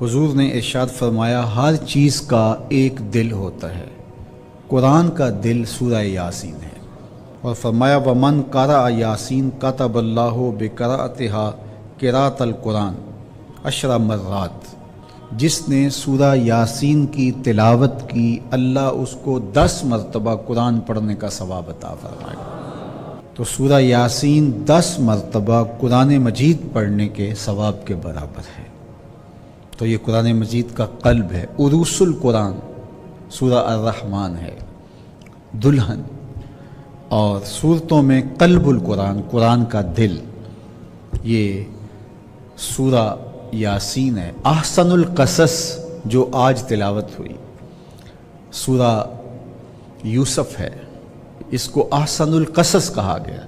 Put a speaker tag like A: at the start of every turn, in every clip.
A: حضور نے ارشاد فرمایا ہر چیز کا ایک دل ہوتا ہے، قرآن کا دل سورہ یاسین ہے، اور فرمایا ومن قرأ یاسین کتب اللہ بقراءتها قراءۃ القرآن 10 مرات، جس نے سورہ یاسین کی تلاوت کی اللہ اس کو 10 مرتبہ قرآن پڑھنے کا ثواب عطا فرمائے گا۔ تو سورہ یاسین 10 مرتبہ قرآن مجید پڑھنے کے ثواب کے برابر ہے۔ تو یہ قرآن مجید کا قلب ہے، عروس القرآن سورہ الرحمن ہے، دلہن، اور سورتوں میں قلب القرآن، قرآن کا دل، یہ سورہ یاسین ہے۔ احسن القصص جو آج تلاوت ہوئی سورہ یوسف ہے، اس کو احسن القصص کہا گیا۔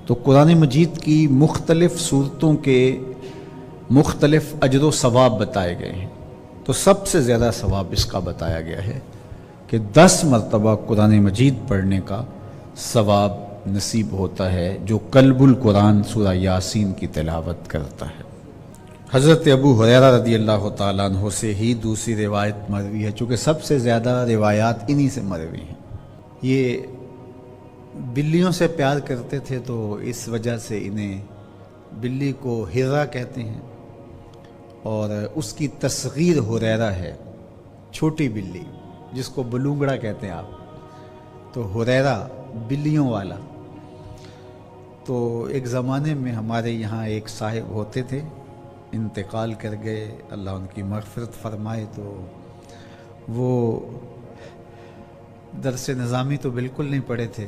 A: تو قرآن مجید کی مختلف صورتوں کے مختلف اجر و ثواب بتائے گئے ہیں، تو سب سے زیادہ ثواب اس کا بتایا گیا ہے کہ 10 مرتبہ قرآن مجید پڑھنے کا ثواب نصیب ہوتا ہے جو قلب القرآن سورہ یاسین کی تلاوت کرتا ہے۔ حضرت ابو ہریرہ رضی اللہ تعالیٰ عنہ سے ہی دوسری روایت مروی ہے، چونکہ سب سے زیادہ روایات انہی سے مروی ہیں۔ یہ بلیوں سے پیار کرتے تھے تو اس وجہ سے انہیں بلی کو ہرہ کہتے ہیں، اور اس کی تصغیر ہریرہ ہے، چھوٹی بلی جس کو بلونگڑا کہتے ہیں آپ، تو ہریرہ بلیوں والا۔ تو ایک زمانے میں ہمارے یہاں ایک صاحب ہوتے تھے، انتقال کر گئے، اللہ ان کی مغفرت فرمائے۔ تو وہ درس نظامی تو بالکل نہیں پڑھے تھے،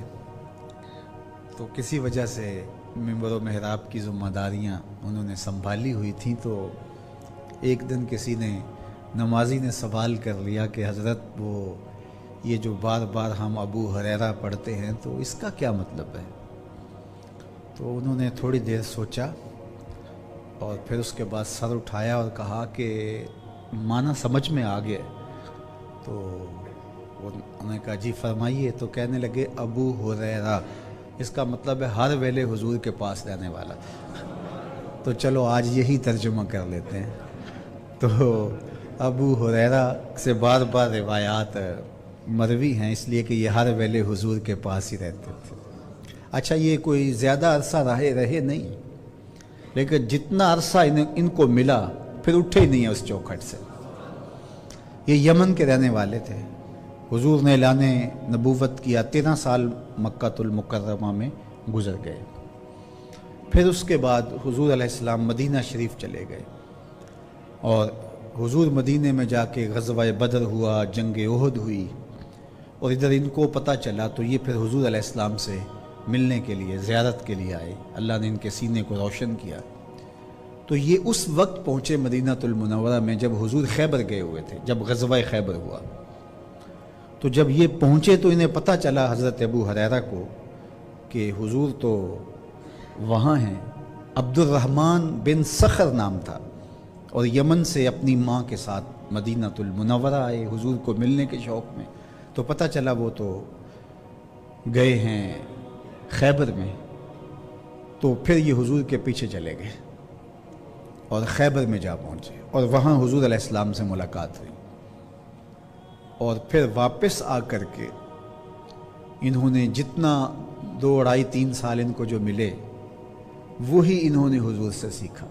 A: تو کسی وجہ سے ممبر و محراب کی ذمہ داریاں انہوں نے سنبھالی ہوئی تھیں۔ تو ایک دن کسی نے نمازی نے سوال کر لیا کہ حضرت وہ یہ جو بار بار ہم ابو ہریرہ پڑھتے ہیں تو اس کا کیا مطلب ہے؟ تو انہوں نے تھوڑی دیر سوچا اور پھر اس کے بعد سر اٹھایا اور کہا کہ معنی سمجھ میں آ گیا۔ تو انہوں نے کہا جی فرمائیے۔ تو کہنے لگے ابو ہریرہ، اس کا مطلب ہے ہر ویلے حضور کے پاس رہنے والا۔ تو چلو آج یہی ترجمہ کر لیتے ہیں۔ تو ابو ہریرہ سے بار بار روایات مروی ہیں، اس لیے کہ یہ ہر ویلے حضور کے پاس ہی رہتے تھے۔ اچھا، یہ کوئی زیادہ عرصہ رہے نہیں، لیکن جتنا عرصہ ان کو ملا پھر اٹھے ہی نہیں ہیں اس چوکھٹ سے۔ یہ یمن کے رہنے والے تھے۔ حضور نے اعلان نبوت کیا، 13 سال مکہ المکرمہ میں گزر گئے۔ پھر اس کے بعد حضور علیہ السلام مدینہ شریف چلے گئے، اور حضور مدینہ میں جا کے غزوہ بدر ہوا، جنگ احد ہوئی، اور ادھر ان کو پتہ چلا تو یہ پھر حضور علیہ السلام سے ملنے کے لیے، زیارت کے لیے آئے۔ اللہ نے ان کے سینے کو روشن کیا۔ تو یہ اس وقت پہنچے مدینہ المنورہ میں جب حضور خیبر گئے ہوئے تھے، جب غزوہ خیبر ہوا۔ تو جب یہ پہنچے تو انہیں پتہ چلا حضرت ابو ہریرہ کو کہ حضور تو وہاں ہیں۔ عبد الرحمن بن صخر نام تھا، اور یمن سے اپنی ماں کے ساتھ مدینہ المنورہ آئے حضور کو ملنے کے شوق میں۔ تو پتہ چلا وہ تو گئے ہیں خیبر میں۔ تو پھر یہ حضور کے پیچھے چلے گئے اور خیبر میں جا پہنچے، اور وہاں حضور علیہ السلام سے ملاقات ہوئی، اور پھر واپس آ کر کے انہوں نے جتنا 2 2.5 3 سال ان کو جو ملے وہی انہوں نے حضور سے سیکھا۔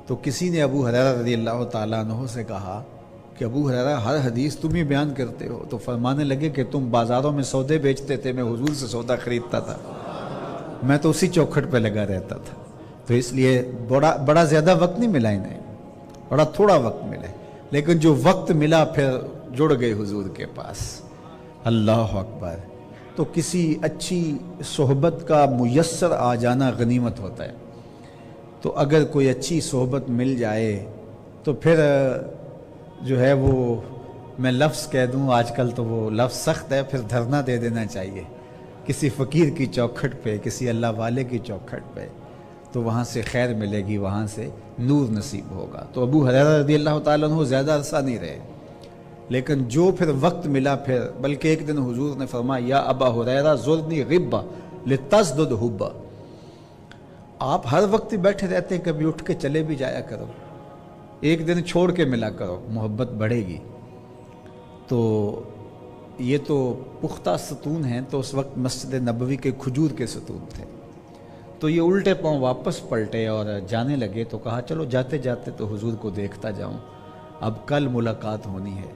A: تو کسی نے ابو ہریرہ رضی اللہ تعالیٰ عنہ سے کہا کہ ابو ہریرہ ہر حدیث تم ہی بیان کرتے ہو۔ تو فرمانے لگے کہ تم بازاروں میں سودے بیچتے تھے، میں حضور سے سودا خریدتا تھا، میں تو اسی چوکھٹ پہ لگا رہتا تھا۔ تو اس لیے بڑا زیادہ وقت نہیں ملا انہیں، بڑا تھوڑا وقت ملا، لیکن جو وقت ملا پھر جڑ گئے حضور کے پاس۔ اللہ اکبر۔ تو کسی اچھی صحبت کا میسر آ جانا غنیمت ہوتا ہے۔ تو اگر کوئی اچھی صحبت مل جائے تو پھر جو ہے وہ، میں لفظ کہہ دوں آج کل تو وہ لفظ سخت ہے، پھر دھرنا دے دینا چاہیے کسی فقیر کی چوکھٹ پہ، کسی اللہ والے کی چوکھٹ پہ، تو وہاں سے خیر ملے گی، وہاں سے نور نصیب ہوگا۔ تو ابو ہریرہ رضی اللہ تعالیٰ عنہ زیادہ عرصہ نہیں رہے، لیکن جو پھر وقت ملا پھر، بلکہ ایک دن حضور نے فرمایا یا ابا ہریرہ زرنی غبہ لتزدد حبہ، آپ ہر وقت بیٹھے رہتے ہیں، کبھی اٹھ کے چلے بھی جایا کرو۔ ایک دن چھوڑ کے ملا کرو، محبت بڑھے گی۔ تو یہ تو پختہ ستون ہیں، تو اس وقت مسجد نبوی کے کھجور کے ستون تھے، تو یہ الٹے پاؤں واپس پلٹے اور جانے لگے، تو کہا چلو جاتے جاتے تو حضور کو دیکھتا جاؤں، اب کل ملاقات ہونی ہے۔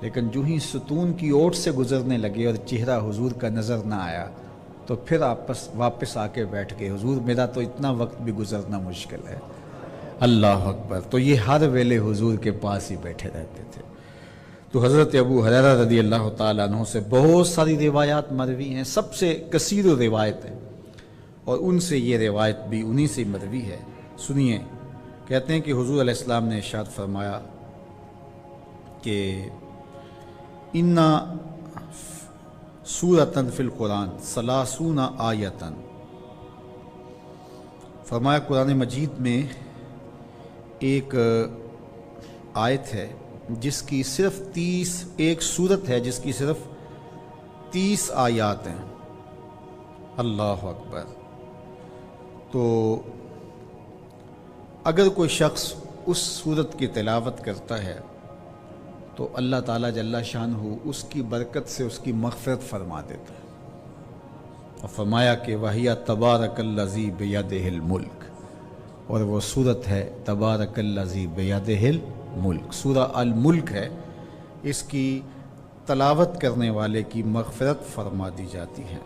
A: لیکن جو ہی ستون کی اوٹ سے گزرنے لگے اور چہرہ حضور کا نظر نہ آیا، تو پھر واپس آ کے بیٹھ گئے، حضور میرا تو اتنا وقت بھی گزرنا مشکل ہے۔ اللہ اکبر۔ تو یہ ہر ویلے حضور کے پاس ہی بیٹھے رہتے تھے۔ تو حضرت ابو ہریرہ رضی اللہ تعالیٰ عنہ سے بہت ساری روایات مروی ہیں، سب سے کثیر روایت ہے، اور ان سے یہ روایت بھی انہی سے مروی ہے۔ سنیے، کہتے ہیں کہ حضور علیہ السلام نے ارشاد فرمایا کہ اِنَّ سورۃ فی القرآن 30 آیۃ، فرمایا قرآن مجید میں ایک آیت ہے جس کی صرف 30، ایک سورت ہے جس کی صرف 30 آیات ہیں۔ اللہ اکبر۔ تو اگر کوئی شخص اس سورت کی تلاوت کرتا ہے تو اللہ تعالیٰ جل شانہ اس کی برکت سے اس کی مغفرت فرما دیتا ہے، اور فرمایا کہ وَهِيَ تَبَارَكَ الَّذِي بِيَدِهِ الْمُلْكُ، اور وہ سورت ہے تبارک الذی بیدہ الملک، سورہ الملک ہے، اس کی تلاوت کرنے والے کی مغفرت فرما دی جاتی ہے۔